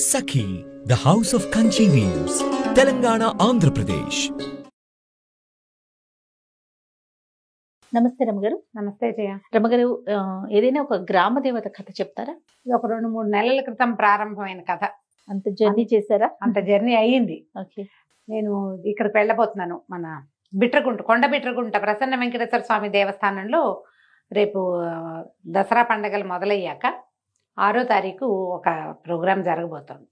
Sakhi, the House of Kanchi Weaves, Telangana, Andhra Pradesh. నమస్తే రమగారు. నమస్తే జయ. రమగారు, ఏదైనా ఒక గ్రామ దేవత కథ చెప్తారా? ఇది ఒక 2-3 నెలల క్రితం ప్రారంభమైన కథ. అంత జర్నీ చేశారా? అంత జర్నీ అయ్యింది. ఓకే. నేను ఇక్కడికి వెళ్ళబోతున్నాను. మన కొండ బిట్రగుంట ప్రసన్న వెంకటేశ్వర స్వామి దేవస్థానంలో రేపు దసరా పండగలు మొదలయ్యాక 6వ తారీఖు ఒక ప్రోగ్రాం జరగబోతోంది.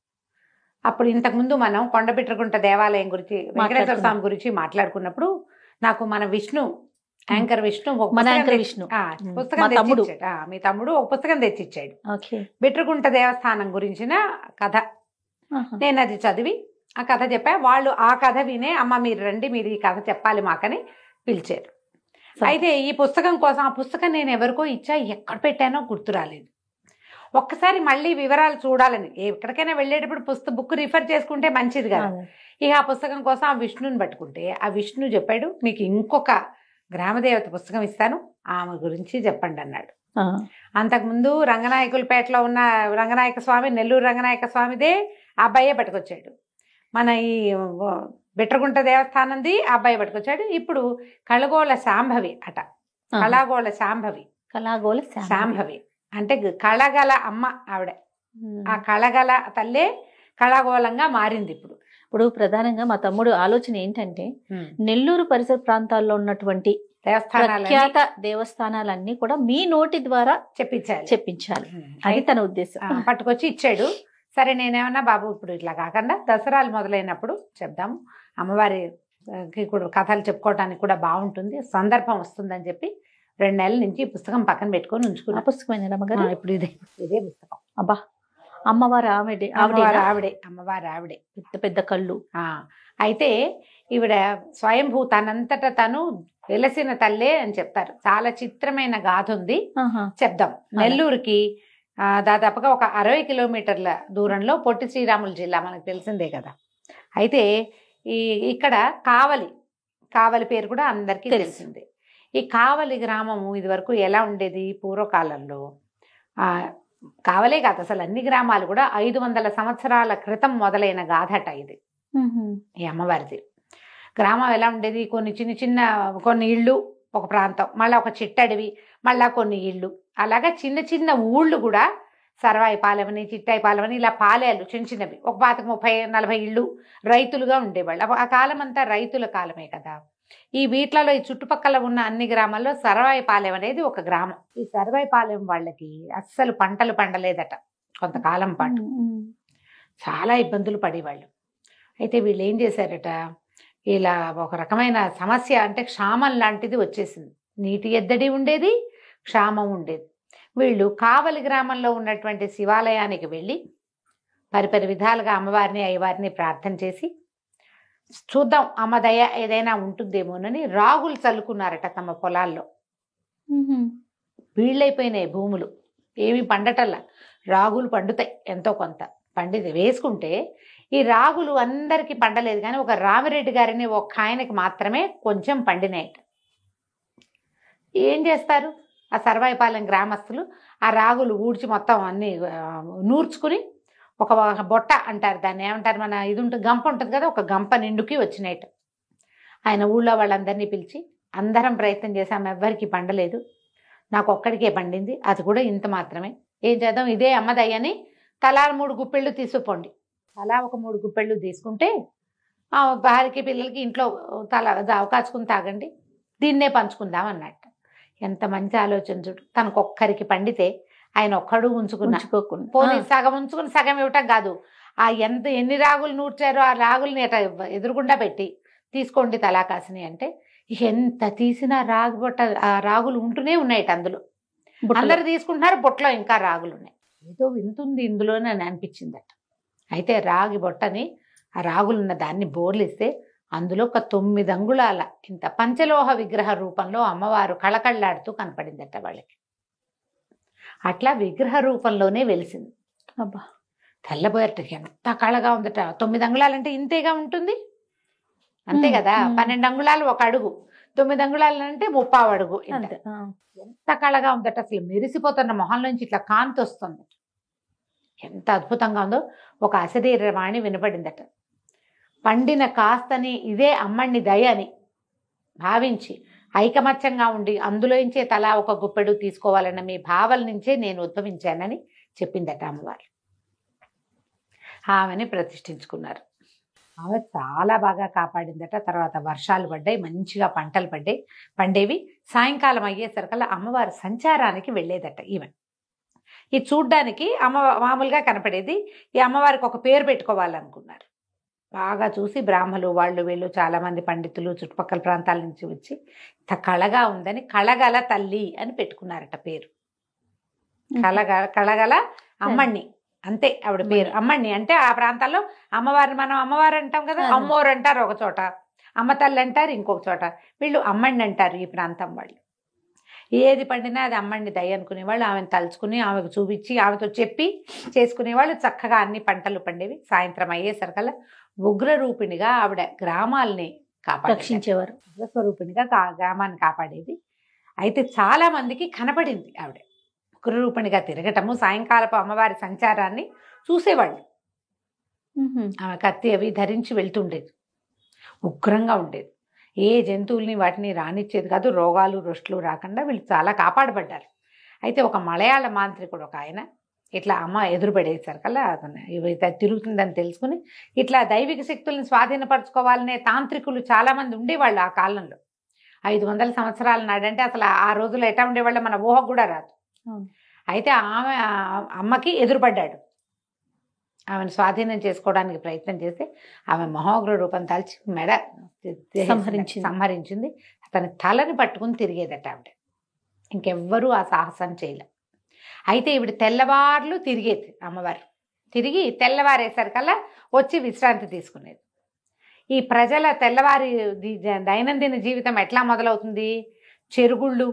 అప్పుడు ఇంతకుముందు మనం కొండ బిట్రగుంట దేవాలయం గురించి, వెంకటేశ్వర స్వామి గురించి మాట్లాడుకున్నప్పుడు నాకు మన విష్ణు యాంకర్ విష్ణు పుస్తకం తెచ్చిచ్చాడు. మీ తమ్ముడు ఒక పుస్తకం తెచ్చిచ్చాడు, బిట్రగుంట దేవస్థానం గురించిన కథ. నేను అది చదివి ఆ కథ చెప్పా. వాళ్ళు ఆ కథ వినే, అమ్మ మీరు రండి, మీరు ఈ కథ చెప్పాలి మాకని పిలిచారు. అయితే ఈ పుస్తకం కోసం ఆ పుస్తకం నేను ఎవరికో ఇచ్చా, ఎక్కడ పెట్టానో గుర్తు రాలేదు. ఒక్కసారి మళ్ళీ వివరాలు చూడాలని, ఎక్కడికైనా వెళ్ళేటప్పుడు బుక్ రిఫర్ చేసుకుంటే మంచిది కదా. ఇక ఆ పుస్తకం కోసం ఆ విష్ణుని పట్టుకుంటే ఆ విష్ణు చెప్పాడు, మీకు ఇంకొక గ్రామదేవత పుస్తకం ఇస్తాను, ఆమె గురించి చెప్పండి అన్నాడు. అంతకుముందు రంగనాయకులపేటలో ఉన్న రంగనాయక స్వామి, నెల్లూరు రంగనాయక స్వామిదే ఆ అబ్బాయే పట్టుకొచ్చాడు. మన ఈ బిట్రగుంట దేవస్థానంది ఆ అబ్బాయి పట్టుకొచ్చాడు. ఇప్పుడు కళగోళ శాంభవి అట. కళాగోళ శాంభవి అంటే కళగల అమ్మ ఆవిడ. ఆ కళగల తల్లే కళాగోళంగా మారింది. ఇప్పుడు ప్రధానంగా మా తమ్ముడు ఆలోచన ఏంటంటే, నెల్లూరు పరిసర ప్రాంతాల్లో ఉన్నటువంటి ప్రఖ్యాత దేవస్థానాలన్నీ కూడా మీ నోటి ద్వారా చెప్పించాలి అది తన ఉద్దేశం. పట్టుకొచ్చి ఇచ్చాడు. సరే నేనేమన్నా, బాబు ఇప్పుడు ఇట్లా కాకుండా దసరాలు మొదలైనప్పుడు చెప్దాము, అమ్మవారికి కూడా కథలు చెప్పుకోవడానికి కూడా బాగుంటుంది, సందర్భం వస్తుందని చెప్పి 2 నెలల నుంచి ఈ పుస్తకం పక్కన పెట్టుకొని ఉంచుకున్నా. పుస్తకం ఇప్పుడు ఇదే పుస్తకం. అబ్బా, అమ్మవారు ఆవిడే. పెద్ద కళ్ళు. అయితే ఈవిడ స్వయంభూ, తనంతట తను వెలసిన తల్లే అని చెప్తారు. చాలా చిత్రమైన గాథ ఉంది, చెప్దాం. నెల్లూరుకి దాదాపుగా ఒక 60 కిలోమీటర్ల దూరంలో పొట్టి శ్రీరాములు జిల్లా, మనకు తెలిసిందే కదా. అయితే ఇక్కడ కావలి పేరు కూడా అందరికీ తెలిసిందే. ఈ కావలి గ్రామము ఇదివరకు ఎలా ఉండేది, పూర్వకాలంలో కావలే కాదు అసలు అన్ని గ్రామాలు కూడా 500 సంవత్సరాల క్రితం మొదలైన గాథట ఇది. ఈ అమ్మవారిది గ్రామం ఎలా ఉండేది, కొన్ని ఇళ్ళు, ఒక ప్రాంతం, మళ్ళీ ఒక చిట్టడివి, మళ్ళా కొన్ని ఇళ్ళు, అలాగా చిన్న చిన్న ఊళ్ళు కూడా సర్వాయిపాలెమని, చిట్టాయిపాలెమని, ఇలా పాలేలు చిన్నవి, ఒక 30-40 ఇళ్ళు రైతులుగా ఉండేవాళ్ళు. ఆ కాలం అంతా రైతుల కాలమే కదా. ఈ వీట్లలో ఈ చుట్టుపక్కల ఉన్న అన్ని గ్రామాల్లో సర్వాయిపాలెం అనేది ఒక గ్రామం. ఈ సర్వాయిపాలెం వాళ్ళకి అస్సలు పంటలు పండలేదట కొంతకాలం పాటు, చాలా ఇబ్బందులు పడేవాళ్ళు. అయితే వీళ్ళు ఏం చేశారట, ఇలా ఒక రకమైన సమస్య, అంటే క్షామం లాంటిది వచ్చేసింది. నీటి ఎద్దడి ఉండేది, క్షామం ఉండేది. వీళ్ళు కావలి గ్రామంలో ఉన్నటువంటి శివాలయానికి వెళ్ళి పరిపరి విధాలుగా అమ్మవారిని అయ్యవారిని ప్రార్థన చేసి, చూద్దాం అమ్మ దయ ఏదైనా ఉంటుందేమోనని రాగులు చల్లుకున్నారట తమ పొలాల్లో. వీళ్ళైపోయినాయి భూములు, ఏమి పండటల్లా. రాగులు పండుతాయి ఎంతో కొంత, పండితే వేసుకుంటే ఈ రాగులు అందరికీ పండలేదు, కానీ ఒక రామిరెడ్డి గారిని ఒక ఆయనకి మాత్రమే కొంచెం పండినాయట. ఏం చేస్తారు ఆ సర్వాయిపాలెం గ్రామస్తులు, ఆ రాగులు ఊడ్చి మొత్తం అన్ని నూర్చుకుని ఒక బొట్ట అంటారు దాన్ని, ఏమంటారు, మన ఇది ఉంటుంది, గంప ఉంటుంది కదా, ఒక గంప నిండుకి వచ్చినాయట. ఆయన ఊళ్ళో వాళ్ళందరినీ పిలిచి, అందరం ప్రయత్నం చేశాము, ఎవ్వరికి పండలేదు, నాకు ఒక్కడికే పండింది, అది కూడా ఇంత మాత్రమే, ఏం చేద్దాం, ఇదే అమ్మదయ్యని తలా 3 గుప్పెళ్ళు తీసుకోండి. అలా ఒక 3 గుప్పెళ్ళు తీసుకుంటే భార్యకి పిల్లలకి ఇంట్లో కాచుకుని తాగండి, దీన్నే పంచుకుందాం అన్నట్టు. ఎంత మంచి ఆలోచన చూడు. తనకు ఒక్కరికి పండితే ఆయన ఒక్కడు పోనీ సగం ఉంచుకుని సగం ఇవ్వటం కాదు, ఆ ఎన్ని రాగులు నూర్చారో ఆ రాగుల్ని ఎదురుగుండా పెట్టి తీసుకోండి తలా కాసిని అంటే, ఎంత తీసినా ఆ రాగులు ఉంటూనే ఉన్నాయట అందులో. అందరు తీసుకుంటున్నారు, బొట్టలో ఇంకా రాగులు ఉన్నాయి. ఏదో వింటుంది ఇందులోనే అని అనిపించిందట. అయితే రాగి బొట్టని, ఆ రాగులున్న దాన్ని బోర్లిస్తే అందులో ఒక 9 అంగుళాల ఇంత పంచలోహ విగ్రహ రూపంలో అమ్మవారు కళకళ్ళాడుతూ కనపడిందట వాళ్ళకి. అట్లా విగ్రహ రూపంలోనే వెలిసింది. అబ్బా, తెల్లబోయట, ఎంత కళగా ఉందట. 9 అంగుళాలంటే ఇంతేగా ఉంటుంది, అంతే కదా. 12 అంగుళాలు 1 అడుగు, 9 అంగుళాలు అంటే 30 అడుగు. ఎంత కళగా ఉందట, అసలు మెరిసిపోతున్న మొహంలోంచి ఇట్లా కాంతి వస్తుంది. ఎంత అద్భుతంగా ఉందో. ఒక అశరీరవాణి వినపడిందట. పండిన కాస్తని ఇదే అమ్మణ్ణి దయ అని భావించి ఐకమత్యంగా ఉండి అందులోంచే తలా ఒక గుప్పెడు తీసుకోవాలన్న మీ భావల నుంచే నేను ఉద్భవించానని చెప్పిందట అమ్మవారు. ఆమెని ప్రతిష్ఠించుకున్నారు. ఆమె చాలా బాగా కాపాడిందట. తర్వాత వర్షాలు పడ్డాయి, మంచిగా పంటలు పండేవి. సాయంకాలం అయ్యేసరికల్లా అమ్మవారు సంచారానికి వెళ్ళేదట. ఈమె ఇది చూడ్డానికి మామూలుగా కనపడేది. ఈ అమ్మవారికి ఒక పేరు పెట్టుకోవాలనుకున్నారు. బాగా చూసి బ్రాహ్మలు వాళ్ళు వీళ్ళు చాలామంది పండితులు చుట్టుపక్కల ప్రాంతాల నుంచి వచ్చి ఇంత కళగా ఉందని కళగల తల్లి అని పెట్టుకున్నారట పేరు. కళగల అమ్మణ్ణి, అంతే ఆవిడ పేరు. అమ్మణ్ణి అంటే ఆ ప్రాంతాల్లో అమ్మవారిని మనం అమ్మవారు అంటాం కదా, అమ్మోరు అంటారు ఒక చోట, అమ్మ తల్లి అంటారు ఇంకొక చోట, వీళ్ళు అమ్మణ్ణి అంటారు ఈ ప్రాంతం వాళ్ళు. ఏది పండినా అది అమ్మణ్ణి దయ అనుకునేవాళ్ళు. ఆమెను తలుచుకుని ఆమెకు చూపించి ఆమెతో చెప్పి చేసుకునేవాళ్ళు. చక్కగా అన్ని పంటలు పండేవి. సాయంత్రం అయ్యేసరికల్లా ఉగ్రరూపిణిగా ఆవిడ గ్రామాల్ని రక్షించేవారు. ఉగ్రస్వరూపిణిగా గ్రామాన్ని కాపాడేది. అయితే చాలా మందికి కనపడింది ఆవిడ ఉగ్రరూపిణిగా తిరగటము. సాయంకాలపు అమ్మవారి సంచారాన్ని చూసేవాళ్ళు. ఆమె కత్తి అవి ధరించి వెళ్తుండేది. ఉగ్రంగా ఉండేది. ఏ జంతువుల్ని వాటిని రానిచ్చేది కాదు. రోగాలు రొస్టులు రాకుండా వీళ్ళు చాలా కాపాడబడ్డారు. అయితే ఒక మలయాళ మాంత్రికుడు ఒక ఆయన ఇట్లా అమ్మ ఎదురుపడేసరికల్లా అతను తిరుగుతుందని తెలుసుకుని ఇట్లా దైవిక శక్తుల్ని స్వాధీనపరచుకోవాలనే తాంత్రికులు చాలామంది ఉండేవాళ్ళు ఆ కాలంలో. 500 సంవత్సరాల నాడంటే అసలు ఆ రోజుల్లో ఎట్లా ఉండేవాళ్ళు మన ఊహకు కూడా రాదు. అయితే ఆమె అమ్మకి ఎదురుపడ్డాడు. ఆమెను స్వాధీనం చేసుకోవడానికి ప్రయత్నం చేస్తే ఆమె మహోగ్ర రూపం దాల్చి మెడ సంహరించింది. అతని తలని పట్టుకుని తిరిగేదట ఆవిడ. ఇంకెవ్వరూ ఆ సాహసం చేయలే. అయితే ఈవిడ తెల్లవార్లు తిరిగేది అమ్మవారు. తిరిగి తెల్లవారేసరికల్లా వచ్చి విశ్రాంతి తీసుకునేది. ఈ ప్రజల తెల్లవారి దైనందిన జీవితం ఎట్లా మొదలవుతుంది? చెరుగుళ్ళు,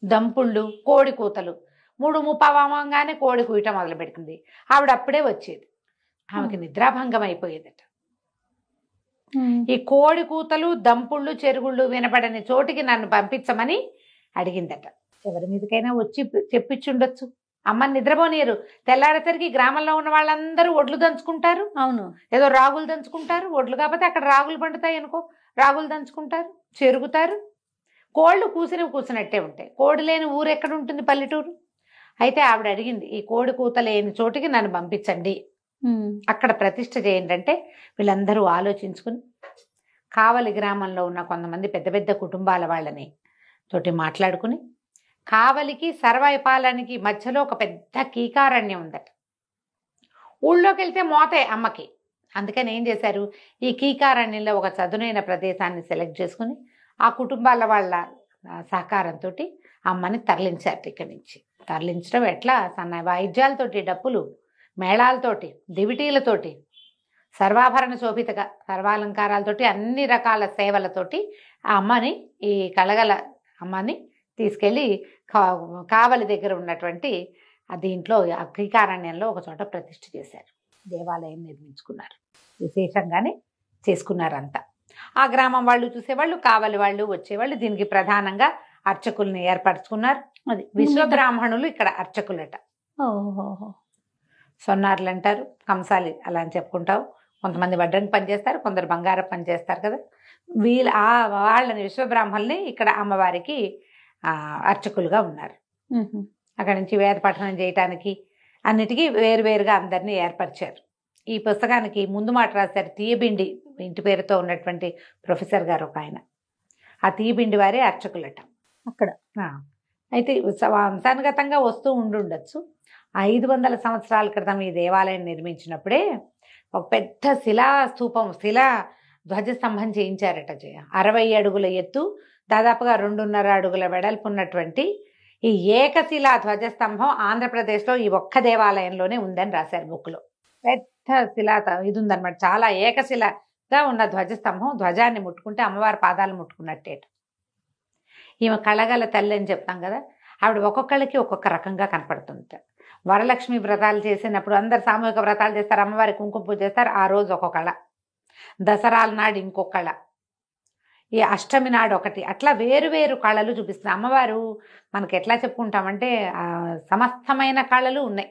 దంపుళ్ళు, కోడి కూతలు. 3:30 కోడి కూయటం మొదలు పెడుతుంది. ఆవిడ అప్పుడే వచ్చేది. ఆమెకి నిద్రాభంగం అయిపోయేదట. ఈ కోడి కూతలు, దంపుళ్ళు, చెరుగుళ్ళు వినపడని చోటికి నన్ను పంపించమని అడిగిందట. ఎవరి మీదకైనా వచ్చి చెప్పించుండొచ్చు. అమ్మని నిద్రపోనీయరు. తెల్లారేసరికి గ్రామంలో ఉన్న వాళ్ళందరూ ఒడ్లు దంచుకుంటారు. అవును, ఏదో రాగులు దంచుకుంటారు. ఒడ్లు కాకపోతే అక్కడ రాగులు పండుతాయి అనుకో, రాగులు దంచుకుంటారు, చెరుగుతారు. కోళ్ళు కూసినట్టే ఉంటాయి. కోడి లేని ఊరు ఎక్కడ ఉంటుంది? పల్లెటూరు. అయితే ఆవిడ అడిగింది, ఈ కోడి కూత లేని చోటికి నన్ను పంపించండి, అక్కడ ప్రతిష్ఠ చేయండి అంటే వీళ్ళందరూ ఆలోచించుకుని కావలి గ్రామంలో ఉన్న కొంతమంది పెద్ద పెద్ద కుటుంబాల వాళ్ళని తోటి మాట్లాడుకుని కావలికి సర్వైపాలనికి మధ్యలో ఒక పెద్ద కీకారణ్యం ఉందట. ఊళ్ళోకి వెళ్తే మోతే అమ్మకి. అందుకని ఏం చేశారు, ఈ కీకారణ్యంలో ఒక చదునైన ప్రదేశాన్ని సెలెక్ట్ చేసుకుని ఆ కుటుంబాల వాళ్ళ సహకారంతో అమ్మని తరలించారు. ఇక్కడి నుంచి తరలించడం ఎట్లా? సన్న వాయిద్యాలతోటి, డప్పులు మేళాలతోటి, దివిటీలతోటి, సర్వాభరణ శోభితగా సర్వాలంకారాలతోటి, అన్ని రకాల సేవలతోటి ఆ అమ్మని, ఈ కలగల అమ్మని తీసుకెళ్ళి కావలి దగ్గర ఉన్నటువంటి దీంట్లో కీకారణ్యంలో ఒక చోట ప్రతిష్ఠ చేశారు. దేవాలయం నిర్మించుకున్నారు. విశేషంగానే చేసుకున్నారంతా. ఆ గ్రామం వాళ్ళు చూసేవాళ్ళు, కావలి వాళ్ళు వచ్చేవాళ్ళు. దీనికి ప్రధానంగా అర్చకుల్ని ఏర్పరచుకున్నారు. అది విశ్వబ్రాహ్మణులు ఇక్కడ అర్చకులట. సొన్నారులు అంటారు, కంసాలి అలా అని చెప్పుకుంటావు. కొంతమంది వడ్రంగి పని చేస్తారు, కొందరు బంగారం పని చేస్తారు కదా. వాళ్ళని విశ్వబ్రాహ్మణుల్ని ఇక్కడ అమ్మవారికి అర్చకులుగా ఉన్నారు. అక్కడి నుంచి వేద పఠనం చేయటానికి అన్నిటికీ వేరువేరుగా అందరినీ ఏర్పరిచారు. ఈ పుస్తకానికి ముందు మాట రాశారు తీయబిండి ఇంటి పేరుతో ఉన్నటువంటి ప్రొఫెసర్ గారు ఒక ఆయన. ఆ తీయబిండి వారే అర్చకులట అక్కడ. అయితే వంశానుగతంగా వస్తూ ఉండొచ్చు. 500 సంవత్సరాల క్రితం ఈ దేవాలయం నిర్మించినప్పుడే ఒక పెద్ద శిలాస్తూపం, శిలా ధ్వజస్తంభం చేయించారట. 60 అడుగుల ఎత్తు, దాదాపుగా 2.5 అడుగుల వెడల్పు ఉన్నటువంటి ఈ ఏకశిలా ధ్వజస్తంభం ఆంధ్రప్రదేశ్లో ఈ ఒక్క దేవాలయంలోనే ఉందని రాశారు బుక్లో. పెద్ద శిలా ఇది ఉందన్నమాట. చాలా ఏకశిలగా ఉన్న ధ్వజస్తంభం. ధ్వజాన్ని ముట్టుకుంటే అమ్మవారి పాదాలు ముట్టుకున్నట్టేట. ఈమె కళగల తల్లి అని చెప్తాం కదా. ఆవిడ ఒక్కొక్కళ్ళకి ఒక్కొక్క రకంగా కనపడుతుంట. వరలక్ష్మి వ్రతాలు చేసినప్పుడు అందరు సామూహిక వ్రతాలు చేస్తారు, అమ్మవారి కుంకుమ పూజ చేస్తారు. ఆ రోజు ఒక కళ, దసరాల నాడు ఇంకొక కళ, ఈ అష్టమి నాడు ఒకటి, అట్లా వేరు వేరు కళలు చూపిస్తుంది అమ్మవారు. మనకి ఎట్లా చెప్పుకుంటామంటే సమస్తమైన కళలు ఉన్నాయి.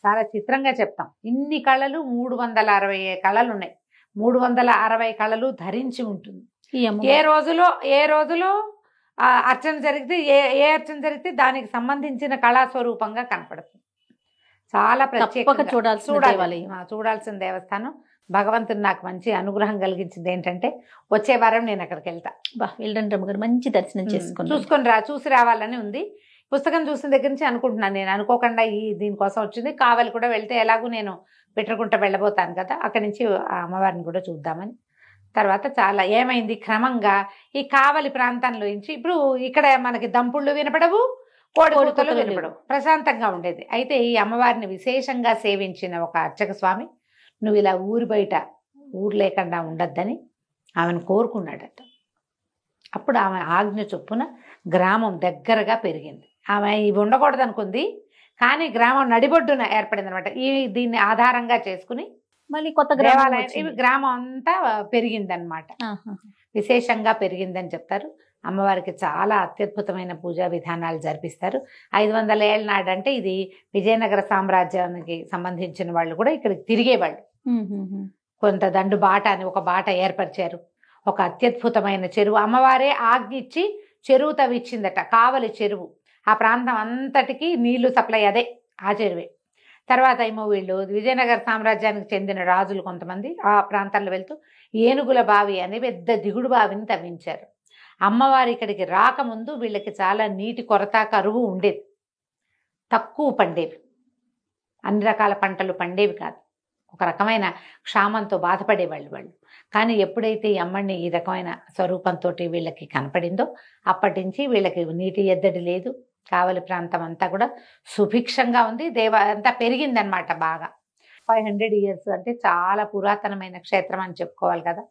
చాలా చిత్రంగా చెప్తాం. ఇన్ని కళలు 360 కళలు ఉన్నాయి. 360 కళలు ధరించి ఉంటుంది. ఏ రోజులో అర్చన జరిగితే ఏ అర్చన జరిగితే దానికి సంబంధించిన కళా స్వరూపంగా కనపడుతుంది. చాలా ప్రత్యేకంగా చూడాల్సిన దేవస్థానం. భగవంతుడు నాకు మంచి అనుగ్రహం కలిగించింది ఏంటంటే వచ్చే వారం నేను అక్కడికి వెళ్తా. వెళ్ళండి రమ్మ గారు, మంచి దర్శనం చూసి రావాలని ఉంది. పుస్తకం చూసిన దగ్గర నుంచి అనుకుంటున్నాను. నేను అనుకోకుండా దీనికోసం వచ్చింది. కావలి కూడా వెళ్తే ఎలాగూ నేను పెట్టుకుంటా వెళ్ళబోతాను కదా, అక్కడి నుంచి ఆ అమ్మవారిని కూడా చూద్దామని. తర్వాత చాలా ఏమైంది, క్రమంగా ఈ కావలి ప్రాంతంలో నుంచి ఇప్పుడు ఇక్కడ మనకి దంపుళ్ళు వినపడవు, కోడికూతలు వినపడవు, ప్రశాంతంగా ఉండేది. అయితే ఈ అమ్మవారిని విశేషంగా సేవించిన ఒక అర్చక స్వామి నువ్వు ఇలా ఊరి బయట ఊరు లేకుండా ఉండద్దని ఆమెను కోరుకున్నాడట. అప్పుడు ఆమె ఆజ్ఞ చొప్పున గ్రామం దగ్గరగా పెరిగింది. ఆమె ఇవి ఉండకూడదు అనుకుంది, కానీ గ్రామం నడిబొడ్డున ఏర్పడింది అనమాట. దీన్ని ఆధారంగా చేసుకుని మళ్ళీ కొత్త దేవాలయం ఇవి గ్రామం అంతా పెరిగిందనమాట. విశేషంగా పెరిగిందని చెప్తారు. అమ్మవారికి చాలా అత్యద్భుతమైన పూజా విధానాలు జరిపిస్తారు. 500 ఏళ్ళ నాడంటే ఇది విజయనగర సామ్రాజ్యానికి సంబంధించిన వాళ్ళు కూడా ఇక్కడికి తిరిగేవాళ్ళు. కొంత దండు బాట అని ఒక బాట ఏర్పరిచారు. ఒక అత్యద్భుతమైన చెరువు అమ్మవారే ఆజ్ఞిచ్చి చెరువు తవ్విచ్చిందట. కావలి చెరువు ఆ ప్రాంతం అంతటికి నీళ్లు సప్లై అదే ఆ చెరువే. తర్వాత ఏమో వీళ్ళు విజయనగర సామ్రాజ్యానికి చెందిన రాజులు కొంతమంది ఆ ప్రాంతాల్లో వెళ్తూ ఏనుగుల బావి అని పెద్ద దిగుడు బావిని తవ్వించారు. అమ్మవారి ఇక్కడికి రాకముందు వీళ్ళకి చాలా నీటి కొరత, కరువు ఉండేది. తక్కువ పండేవి, అన్ని రకాల పంటలు పండేవి కాదు. ఒక రకమైన క్షామంతో బాధపడేవాళ్ళు వాళ్ళు. కానీ ఎప్పుడైతే ఈ అమ్మని ఈ రకమైన స్వరూపంతో వీళ్ళకి కనపడిందో అప్పటి నుంచి వీళ్ళకి నీటి ఎద్దడి లేదు. కావలి ప్రాంతం అంతా కూడా సుభిక్షంగా ఉంది. అంతా పెరిగిందనమాట బాగా. 500 years అంటే చాలా పురాతనమైన క్షేత్రం అని చెప్పుకోవాలి కదా.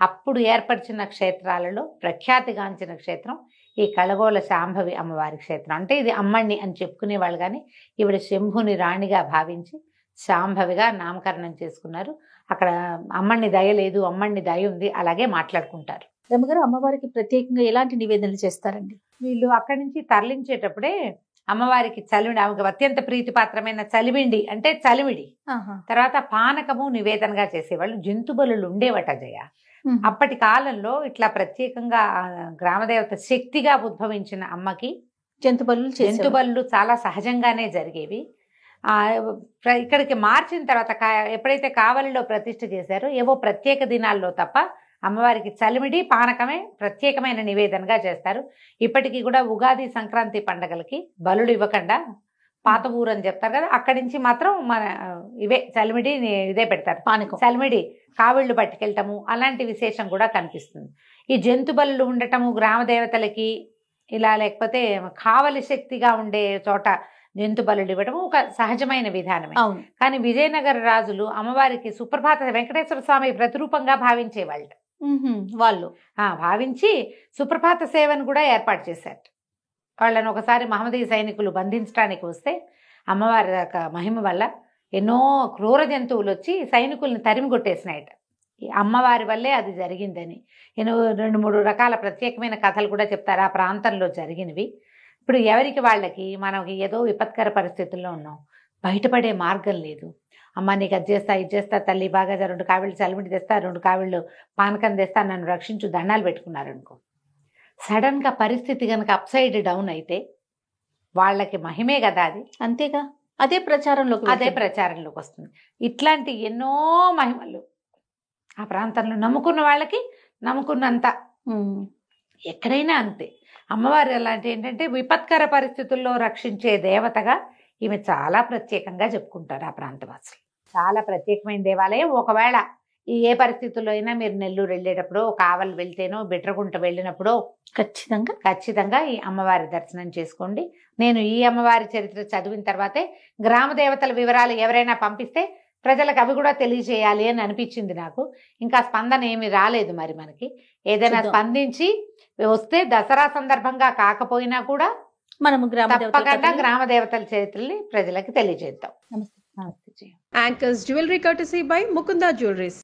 అప్పుడు ఏర్పరిచిన క్షేత్రాలలో ప్రఖ్యాతిగాంచిన క్షేత్రం ఈ కళగోల శాంభవి అమ్మవారి క్షేత్రం. అంటే ఇది అమ్మణ్ణి అని చెప్పుకునేవాళ్ళు, కానీ ఈవిడ శంభుని రాణిగా భావించి శాంభవిగా నామకరణం చేసుకున్నారు. అక్కడ అమ్మణ్ణి దయ లేదు, అమ్మణ్ణి దయ ఉంది, అలాగే మాట్లాడుకుంటారు. రమ్మగారు, అమ్మవారికి ప్రత్యేకంగా ఎలాంటి నివేదనలు చేస్తారండి? వీళ్ళు అక్కడి నుంచి తరలించేటప్పుడే అమ్మవారికి చలివిడి, ఆమెకు అత్యంత ప్రీతిపాత్రమైన చలివిండి అంటే చలివిడి, తర్వాత పానకము నివేదనగా చేసేవాళ్ళు. జంతు బలులు ఉండేవట జయ. అప్పటి కాలంలో ఇట్లా ప్రత్యేకంగా గ్రామదేవత శక్తిగా ఉద్భవించిన అమ్మకి జంతు బలులు చాలా సహజంగానే జరిగేవి. ఇక్కడికి మార్చిన తర్వాత ఎప్పుడైతే కావలిలో ప్రతిష్ఠ చేశారో ఏవో ప్రత్యేక దినాల్లో తప్ప అమ్మవారికి చలిమిడి పానకమే ప్రత్యేకమైన నివేదనగా చేస్తారు. ఇప్పటికీ కూడా ఉగాది, సంక్రాంతి పండగలకి బలుడు ఇవ్వకుండా పాత ఊరు అని చెప్తారు కదా, అక్కడి నుంచి మాత్రం మన ఇవే చలిమిడి ఇదే పెడతారు. పానకం, చలిమిడి, కావిళ్ళు పట్టుకెళ్ళటము అలాంటి విశేషం కూడా కనిపిస్తుంది. ఈ జంతు బలులు ఉండటము గ్రామ దేవతలకి ఇలా, లేకపోతే కావలి శక్తిగా ఉండే చోట జంతు బలులు ఇవ్వటము ఒక సహజమైన విధానమే. కానీ విజయనగర రాజులు అమ్మవారికి సుప్రభాత వెంకటేశ్వర స్వామి ప్రతిరూపంగా భావించేవాళ్ళు. వాళ్ళు భావించి సుప్రభాత సేవను కూడా ఏర్పాటు చేశారు. వాళ్ళని ఒకసారి మహమ్మదీ సైనికులు బంధించడానికి వస్తే అమ్మవారి మహిమ వల్ల ఎన్నో క్రూర జంతువులు వచ్చి సైనికుల్ని తరిమి కొట్టేసినాయట. అమ్మవారి వల్లే అది జరిగిందని 2-3 రకాల ప్రత్యేకమైన కథలు కూడా చెప్తారు ఆ ప్రాంతంలో జరిగినవి. ఇప్పుడు ఎవరికి వాళ్ళకి మనకి ఏదో విపత్కర పరిస్థితుల్లో ఉన్నాం, బయటపడే మార్గం లేదు. అమ్మ నీకు అది చేస్తా, ఇది చేస్తా, తల్లి బాగా 2 కావిళ్ళు చలిమిడి తెస్తా, 2 కావిళ్ళు పానకం తెస్తా, నన్ను రక్షించు, దండాలు పెట్టుకున్నారనుకో. సడన్గా పరిస్థితి కనుక అప్సైడ్ డౌన్ అయితే వాళ్ళకి మహిమే కదా అది. అంతేగా, అదే ప్రచారంలోకి వస్తుంది. ఇట్లాంటి ఎన్నో మహిమలు ఆ ప్రాంతంలో నమ్ముకున్న వాళ్ళకి నమ్ముకున్నంత ఎక్కడైనా అంతే. అమ్మవారు అలాంటి ఏంటంటే విపత్కర పరిస్థితుల్లో రక్షించే దేవతగా ఈమె చాలా ప్రత్యేకంగా చెప్పుకుంటారు ఆ ప్రాంతవాసులు. చాలా ప్రత్యేకమైన దేవాలయం. ఒకవేళ ఏ పరిస్థితుల్లో అయినా మీరు నెల్లూరు వెళ్ళేటప్పుడు, కావలి వెళ్తేనో, బిట్రగుంట వెళ్ళినప్పుడు ఖచ్చితంగా ఈ అమ్మవారి దర్శనం చేసుకోండి. నేను ఈ అమ్మవారి చరిత్ర చదివిన తర్వాతే గ్రామ దేవతల వివరాలు ఎవరైనా పంపిస్తే ప్రజలకు అవి కూడా తెలియజేయాలి అని అనిపించింది నాకు. ఇంకా స్పందన ఏమి రాలేదు. మరి మనకి ఏదైనా స్పందించి వస్తే దసరా సందర్భంగా కాకపోయినా కూడా మనము తప్పకుండా గ్రామ దేవతల చరిత్రని ప్రజలకు తెలియజేద్దాం. నమస్తే. Anchors Jewelry courtesy by Mukunda Jewelries.